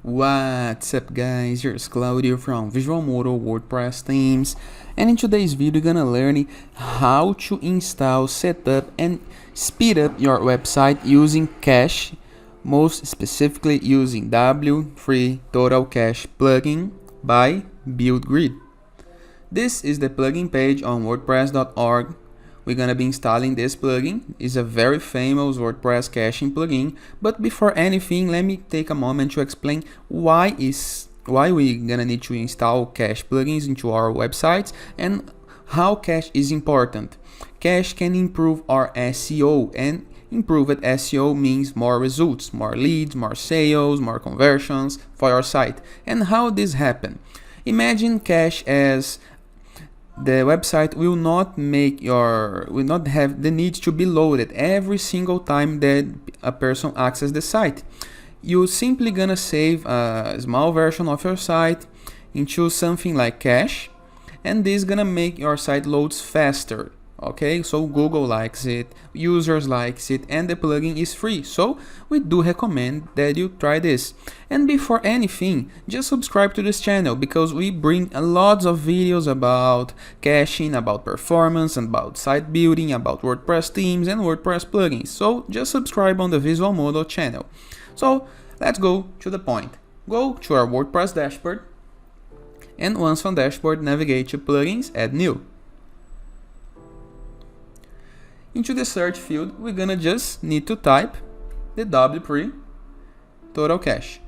What's up guys, here's Claudio from Visual Model WordPress themes, and in today's video we're gonna learn how to install, set up and speed up your website using cache, most specifically using W3 Total Cache plugin by BuildGrid. This is the plugin page on WordPress.org. We're gonna be installing this plugin. It's a very famous WordPress caching plugin, but before anything, let me take a moment to explain why we're gonna need to install cache plugins into our websites and how cache is important. Cache can improve our SEO, and improved SEO means more results, more leads, more sales, more conversions for your site. And how this happen? Imagine cache as the website will not have the need to be loaded every single time that a person accesses the site. You're simply gonna save a small version of your site into something like cache, and this is gonna make your site loads faster. Okay, so Google likes it, users likes it, and the plugin is free, so we do recommend that you try this. And before anything, just subscribe to this channel because we bring lots of videos about caching, about performance, about site building, about WordPress themes and WordPress plugins. So just subscribe on the Visual Model channel. So let's go to the point. Go to our WordPress dashboard, and once on dashboard, navigate to plugins, add new. Into the search field, we're gonna just need to type the W3 Total Cache.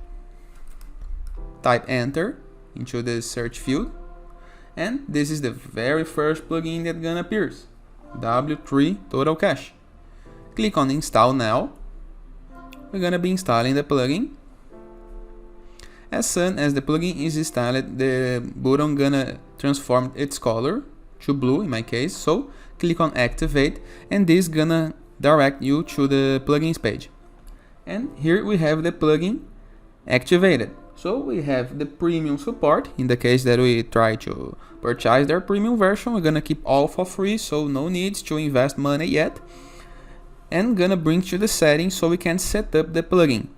Type enter into the search field, and this is the very first plugin that's gonna appear, W3 Total Cache. Click on install now. We're gonna be installing the plugin. As soon as the plugin is installed, the button gonna transform its color to blue in my case, so click on activate, and this gonna direct you to the plugins page. And here we have the plugin activated. So we have the premium support. In the case that we try to purchase their premium version, we're gonna keep all for free, so no needs to invest money yet. And gonna bring to the settings so we can set up the plugin.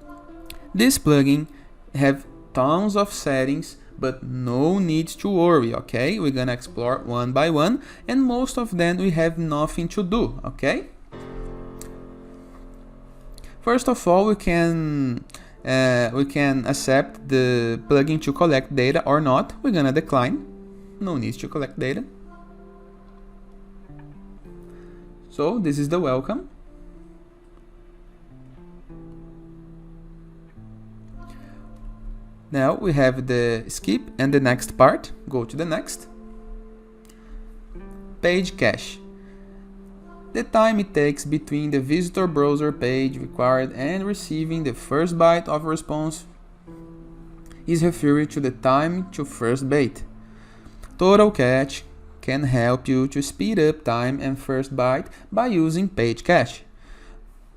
This plugin have tons of settings, but no need to worry, okay? We're gonna explore one by one, and most of them we have nothing to do, okay? First of all, we can accept the plugin to collect data or not. We're gonna decline. No need to collect data. So this is the welcome. Now we have the skip and the next part. Go to the next. Page cache. The time it takes between the visitor browser page required and receiving the first byte of response is referred to the time to first byte. Total cache can help you to speed up time and first byte by using page cache.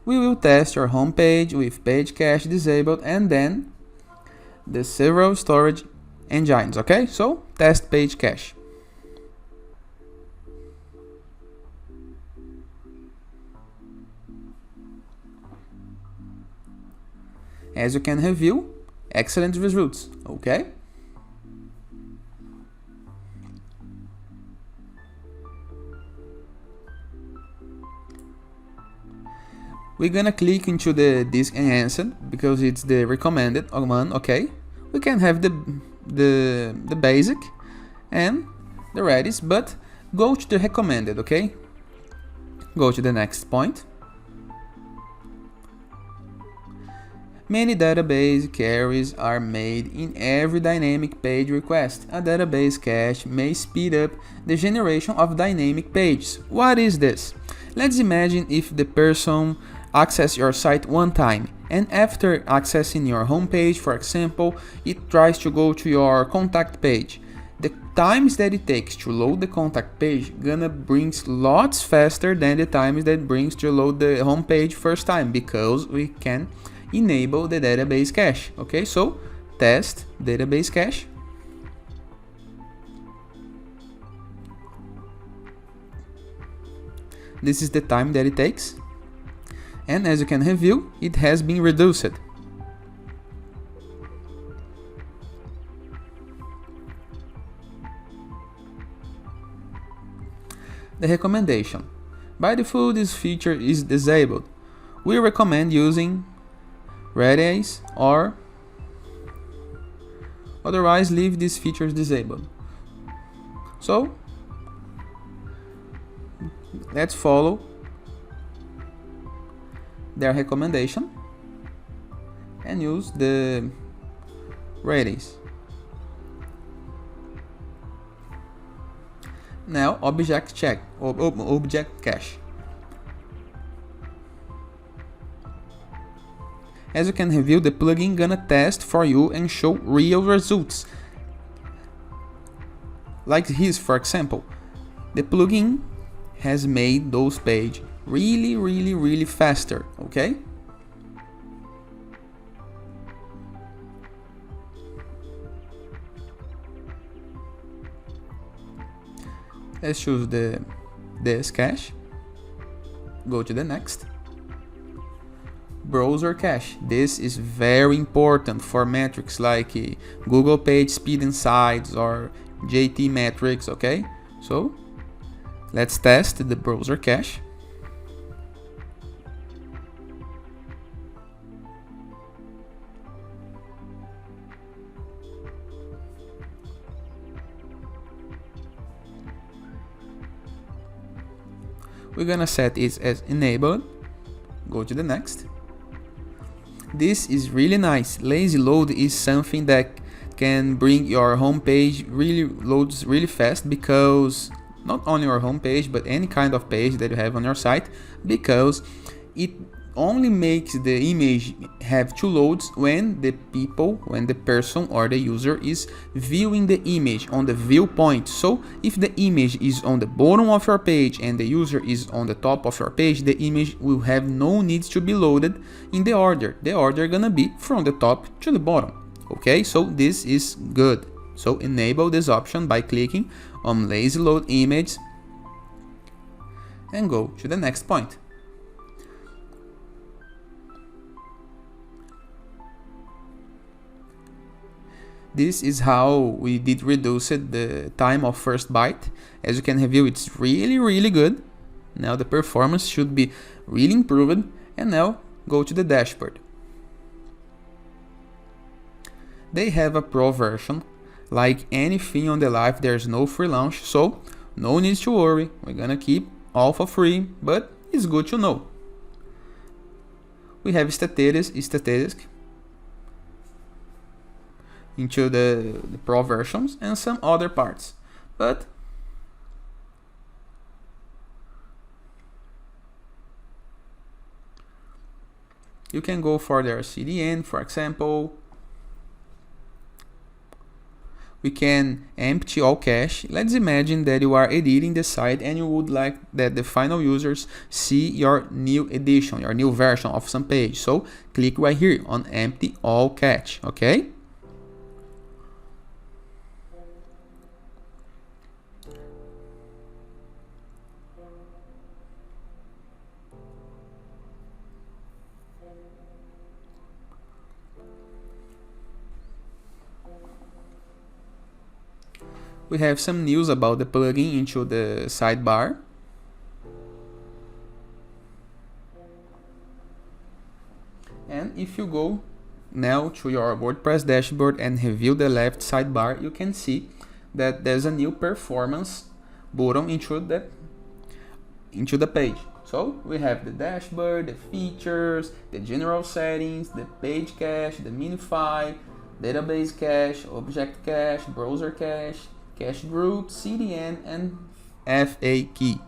We will test your home page with page cache disabled and then the several storage engines, okay? So test page cache. As you can review, excellent results, okay? We're gonna click into the disk enhanced because it's the recommended one, okay? We can have the basic and the Redis, but go to the recommended, okay? Go to the next point. Many database queries are made in every dynamic page request. A database cache may speed up the generation of dynamic pages. What is this? Let's imagine if the person access your site one time, and after accessing your homepage, for example, it tries to go to your contact page. The times that it takes to load the contact page gonna brings lots faster than the times that it brings to load the homepage first time, because we can enable the database cache. Okay, so test database cache. This is the time that it takes. And as you can review, it has been reduced. The recommendation. By default, this feature is disabled. We recommend using Redis or otherwise leave these features disabled. So let's follow their recommendation and use the Redis. Now object check or object cache. As you can review, the plugin gonna test for you and show real results. Like this, for example, the plugin has made those pages really faster, okay? Let's choose this cache. Go to the next. Browser cache. This is very important for metrics like Google page speed insights or JT metrics, okay? So let's test the browser cache. We're gonna set it as enabled. Go to the next. This is really nice. Lazy load is something that can bring your home page loads really fast, because not only your home page but any kind of page that you have on your site, because it only makes the image have two loads when the person or the user is viewing the image on the viewpoint. So if the image is on the bottom of your page and the user is on the top of your page, the image will have no need to be loaded in the order. The order gonna be from the top to the bottom. Okay, so this is good. So enable this option by clicking on lazy load image and go to the next point. This is how we did reduce the time of first byte. As you can review, it's really good. Now the performance should be really improved. And now go to the dashboard. They have a pro version. Like anything on the life, there's no free launch, so no need to worry. We're gonna keep all for free, but it's good to know. We have statistics into the pro versions and some other parts, but you can go for their CDN, for example. We can empty all cache. Let's imagine that you are editing the site and you would like that the final users see your new edition, your new version of some page. So click right here on empty all cache, okay? We have some news about the plugin into the sidebar. And if you go now to your WordPress dashboard and review the left sidebar, you can see that there's a new performance button into the page. So we have the dashboard, the features, the general settings, the page cache, the Minify, database cache, object cache, browser cache, cache group, CDN, and FA key.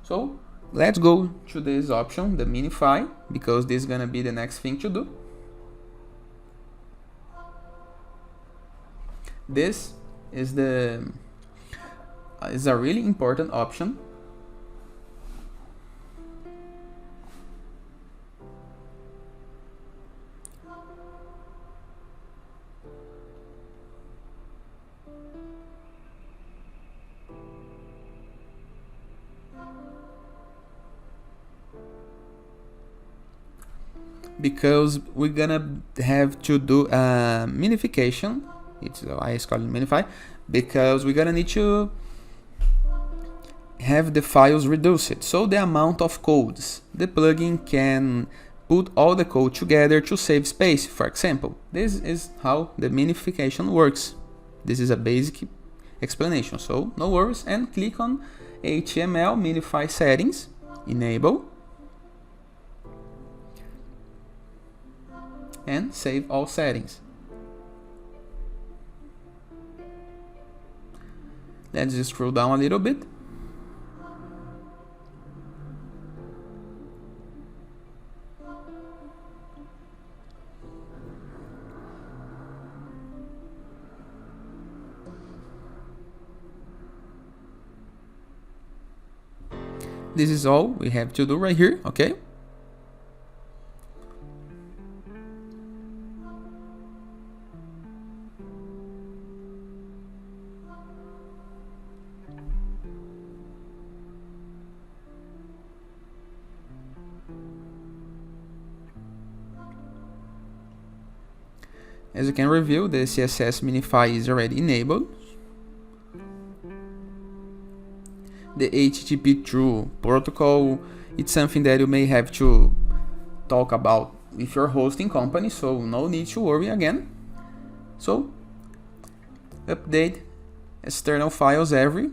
So let's go to this option, the Minify, because this is gonna be the next thing to do. This is a really important option. Because we're gonna have to do a minification. I call it Minify, because we're gonna need to have the files reduced, so the amount of codes. The plugin can put all the code together to save space, for example. This is how the minification works. This is a basic explanation, so no worries, and click on HTML Minify settings, enable, and save all settings. Let's just scroll down a little bit. This is all we have to do right here, okay? As you can review, the CSS Minify is already enabled. The HTTP through protocol, it's something that you may have to talk about with your hosting company, so no need to worry again. So, update external files every.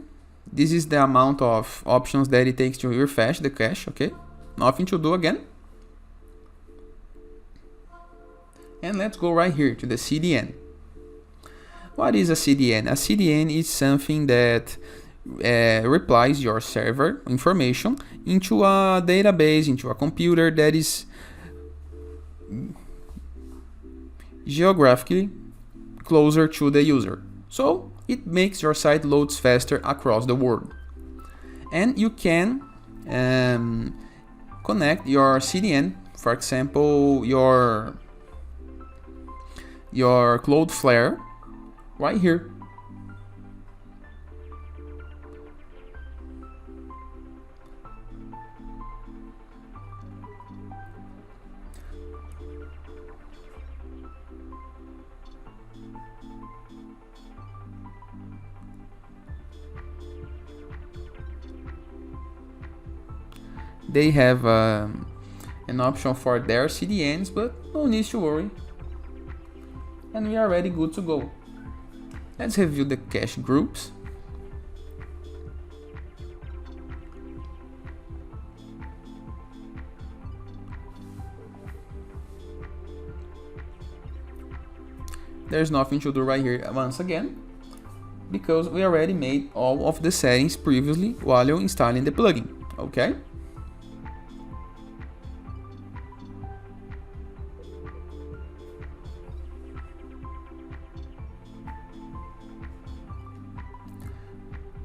This is the amount of options that it takes to refresh the cache, okay? Nothing to do again. And let's go right here to the CDN. What is a CDN? A CDN is something that replies your server information into a database, into a computer that is geographically closer to the user. So it makes your site loads faster across the world. And you can connect your CDN, for example, your Cloudflare right here. They have an option for their CDNs, but no need to worry. And we are already good to go. Let's review the cache groups. There's nothing to do right here once again, because we already made all of the settings previously while you're installing the plugin, okay?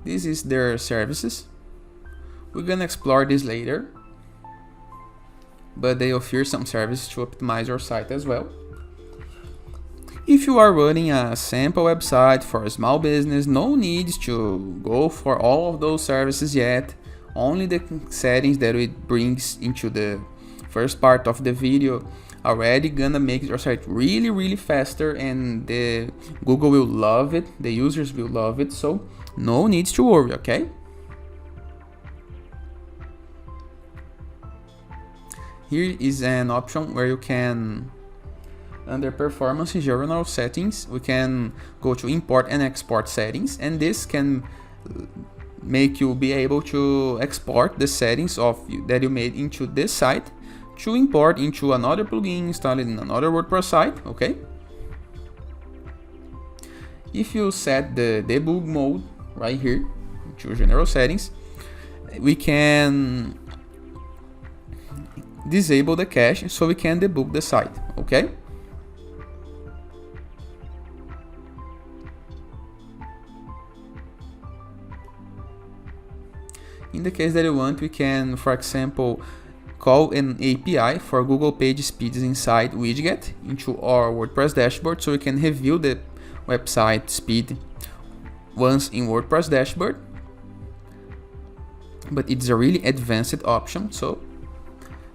This is their services. We're gonna explore this later, but they offer some services to optimize your site as well. If you are running a sample website for a small business, no need to go for all of those services yet. Only the settings that it brings into the first part of the video already gonna make your site really faster, and the Google will love it, the users will love it, so no need to worry, okay? Here is an option where you can, under performance general settings, we can go to import and export settings, and this can make you be able to export the settings that you made into this site to import into another plugin installed in another WordPress site, okay? If you set the debug mode right here to general settings, we can disable the cache so we can debug the site, okay? In the case that you want, we can, for example, call an API for Google Page Speeds inside widget into our WordPress dashboard, so we can review the website speed once in WordPress dashboard. But it's a really advanced option, so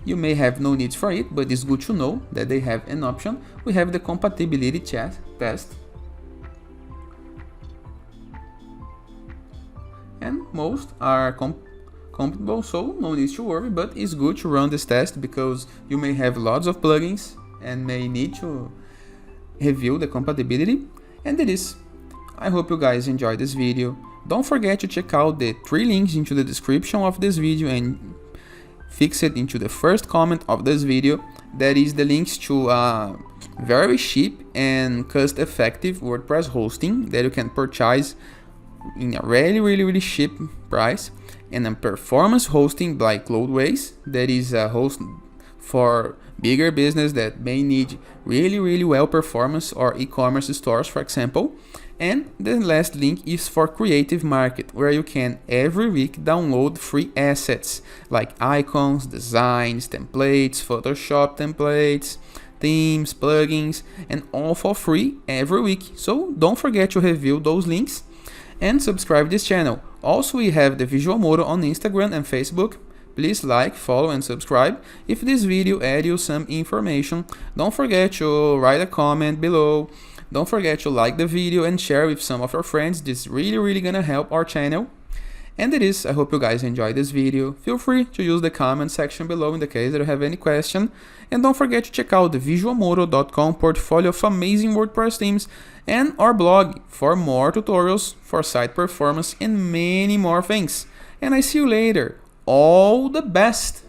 you may have no needs for it, but it's good to know that they have an option. We have the compatibility test, and most are compatible, so no need to worry, but it's good to run this test because you may have lots of plugins and may need to review the compatibility. And it is. I hope you guys enjoyed this video. Don't forget to check out the 3 links into the description of this video and fix it into the first comment of this video. That is the links to very cheap and cost-effective WordPress hosting that you can purchase in a really cheap price, and a performance hosting like Cloudways, that is a host for bigger business that may need really well performance, or e-commerce stores, for example. And the last link is for Creative Market, where you can every week download free assets like icons, designs, templates, Photoshop templates, themes, plugins, and all for free every week. So don't forget to review those links and subscribe this channel. Also, we have the Visual Modo on Instagram and Facebook. Please like, follow, and subscribe. If this video added you some information, don't forget to write a comment below. Don't forget to like the video and share with some of your friends. This is really gonna help our channel. And it is. I hope you guys enjoyed this video. Feel free to use the comment section below in the case that you have any question. And don't forget to check out the visualmodo.com portfolio of amazing WordPress themes and our blog for more tutorials for site performance and many more things. And I see you later. All the best!